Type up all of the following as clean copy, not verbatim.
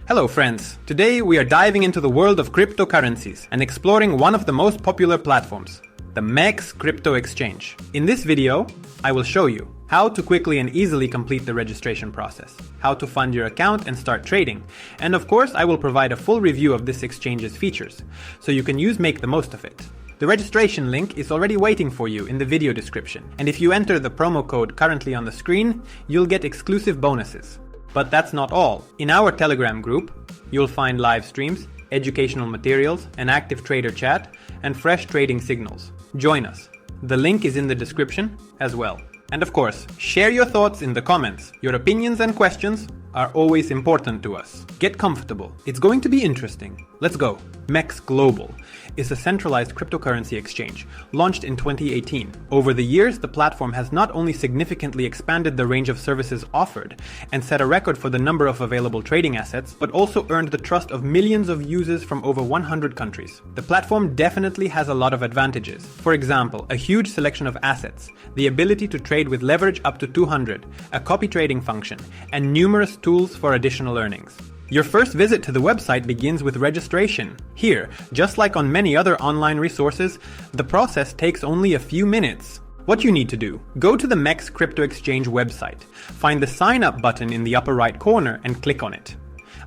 Hello friends, today we are diving into the world of cryptocurrencies and exploring one of the most popular platforms, the MEXC Crypto Exchange. In this video, I will show you how to quickly and easily complete the registration process, how to fund your account and start trading, and of course I will provide a full review of this exchange's features, so you can make the most of it. The registration link is already waiting for you in the video description, and if you enter the promo code currently on the screen, you'll get exclusive bonuses. But that's not all. In our Telegram group, you'll find live streams, educational materials, an active trader chat, and fresh trading signals. Join us. The link is in the description as well. And of course, share your thoughts in the comments. Your opinions and questions are always important to us. Get comfortable. It's going to be interesting. Let's go. MEXC Global is a centralized cryptocurrency exchange launched in 2018. Over the years, the platform has not only significantly expanded the range of services offered and set a record for the number of available trading assets, but also earned the trust of millions of users from over 100 countries. The platform definitely has a lot of advantages. For example, a huge selection of assets, the ability to trade with leverage up to 200, a copy trading function, and numerous tools for additional earnings. Your first visit to the website begins with registration. Here, just like on many other online resources, the process takes only a few minutes. What you need to do: go to the MEXC Crypto Exchange website, find the Sign Up button in the upper right corner and click on it.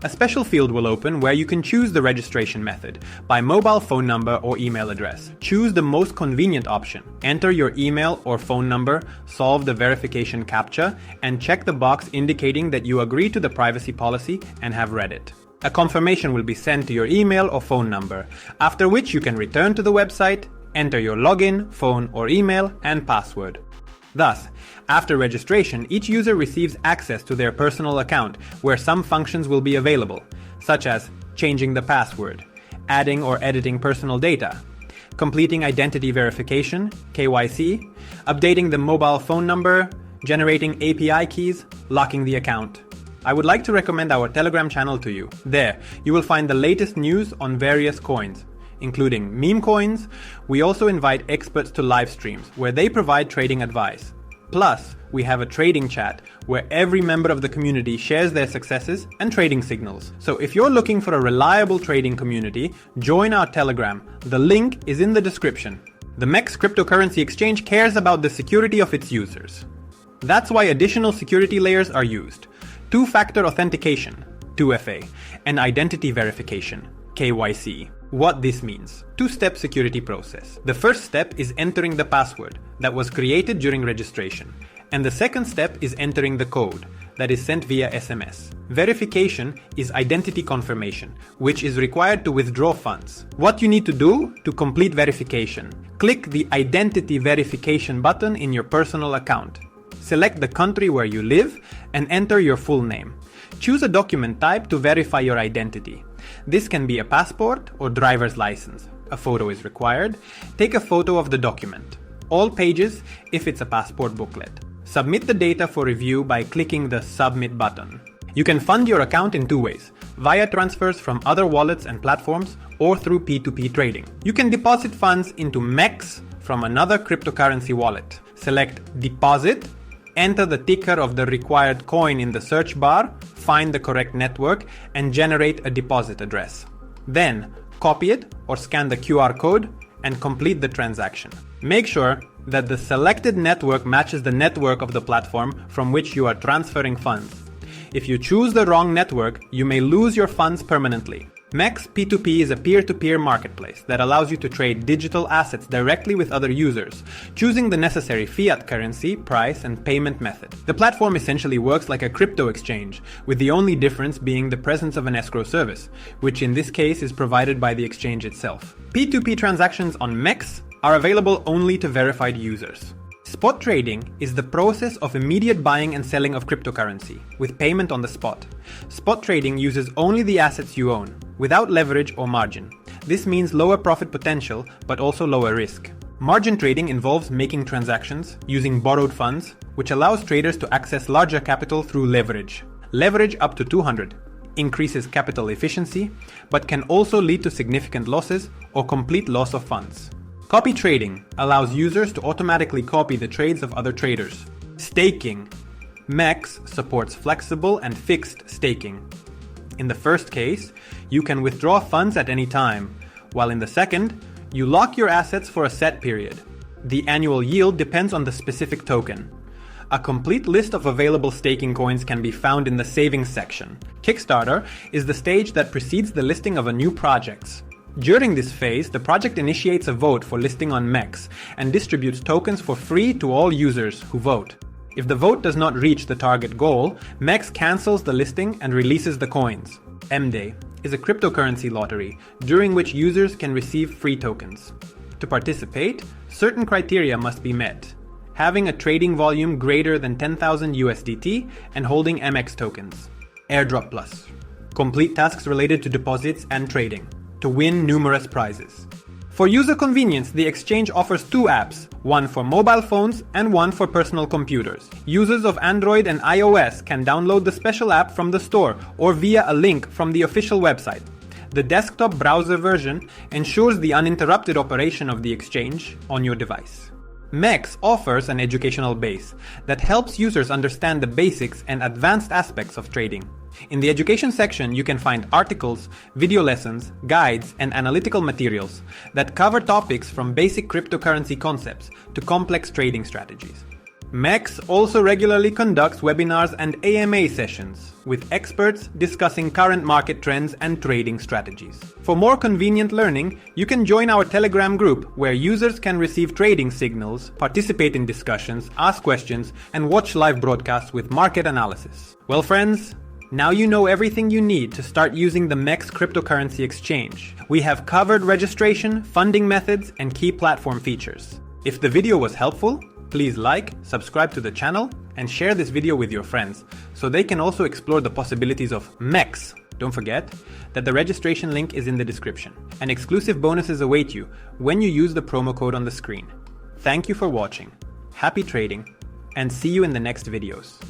A special field will open where you can choose the registration method by mobile phone number or email address. Choose the most convenient option. Enter your email or phone number, solve the verification CAPTCHA, and check the box indicating that you agree to the privacy policy and have read it. A confirmation will be sent to your email or phone number, after which you can return to the website, enter your login, phone or email, and password. Thus, after registration, each user receives access to their personal account where some functions will be available, such as changing the password, adding or editing personal data, completing identity verification, KYC, updating the mobile phone number, generating API keys, locking the account. I would like to recommend our Telegram channel to you. There, you will find the latest news on various coins, including meme coins. We also invite experts to live streams where they provide trading advice. Plus, we have a trading chat where every member of the community shares their successes and trading signals. So if you're looking for a reliable trading community, join our Telegram. The link is in the description. The MEXC Cryptocurrency Exchange cares about the security of its users. That's why additional security layers are used: two-factor authentication, 2FA, and identity verification, KYC. What this means: two-step security process. The first step is entering the password that was created during registration, and the second step is entering the code that is sent via SMS. Verification is identity confirmation, which is required to withdraw funds. What you need to do to complete verification: click the identity verification button in your personal account. Select the country where you live and enter your full name. Choose a document type to verify your identity. This can be a passport or driver's license. A photo is required. Take a photo of the document. All pages if it's a passport booklet. Submit the data for review by clicking the Submit button. You can fund your account in two ways: via transfers from other wallets and platforms or through P2P trading. You can deposit funds into MEXC from another cryptocurrency wallet. Select Deposit, enter the ticker of the required coin in the search bar, find the correct network, and generate a deposit address. Then, copy it or scan the QR code and complete the transaction. Make sure that the selected network matches the network of the platform from which you are transferring funds. If you choose the wrong network, you may lose your funds permanently. MEXC P2P is a peer-to-peer marketplace that allows you to trade digital assets directly with other users, choosing the necessary fiat currency, price, and payment method. The platform essentially works like a crypto exchange, with the only difference being the presence of an escrow service, which in this case is provided by the exchange itself. P2P transactions on MEXC are available only to verified users. Spot trading is the process of immediate buying and selling of cryptocurrency, with payment on the spot. Spot trading uses only the assets you own, without leverage or margin. This means lower profit potential, but also lower risk. Margin trading involves making transactions using borrowed funds, which allows traders to access larger capital through leverage. Leverage up to 200 increases capital efficiency, but can also lead to significant losses or complete loss of funds. Copy trading allows users to automatically copy the trades of other traders. Staking. MEXC supports flexible and fixed staking. In the first case, you can withdraw funds at any time, while in the second, you lock your assets for a set period. The annual yield depends on the specific token. A complete list of available staking coins can be found in the savings section. Kickstarter is the stage that precedes the listing of a new project. During this phase, the project initiates a vote for listing on MEXC and distributes tokens for free to all users who vote. If the vote does not reach the target goal, MEXC cancels the listing and releases the coins. M-Day is a cryptocurrency lottery during which users can receive free tokens. To participate, certain criteria must be met: having a trading volume greater than 10,000 USDT and holding MEXC tokens. Airdrop Plus. Complete tasks related to deposits and trading to win numerous prizes. For user convenience, the exchange offers two apps, one for mobile phones and one for personal computers. Users of Android and iOS can download the special app from the store or via a link from the official website. The desktop browser version ensures the uninterrupted operation of the exchange on your device. MEXC offers an educational base that helps users understand the basics and advanced aspects of trading. In the education section, you can find articles, video lessons, guides, and analytical materials that cover topics from basic cryptocurrency concepts to complex trading strategies. MEXC also regularly conducts webinars and AMA sessions with experts discussing current market trends and trading strategies. For more convenient learning, you can join our Telegram group where users can receive trading signals, participate in discussions, ask questions, and watch live broadcasts with market analysis. Well, friends, now you know everything you need to start using the MEXC cryptocurrency exchange. We have covered registration, funding methods, and key platform features. If the video was helpful, please like, subscribe to the channel, and share this video with your friends so they can also explore the possibilities of MEXC. Don't forget that the registration link is in the description, and exclusive bonuses await you when you use the promo code on the screen. Thank you for watching, happy trading, and see you in the next videos.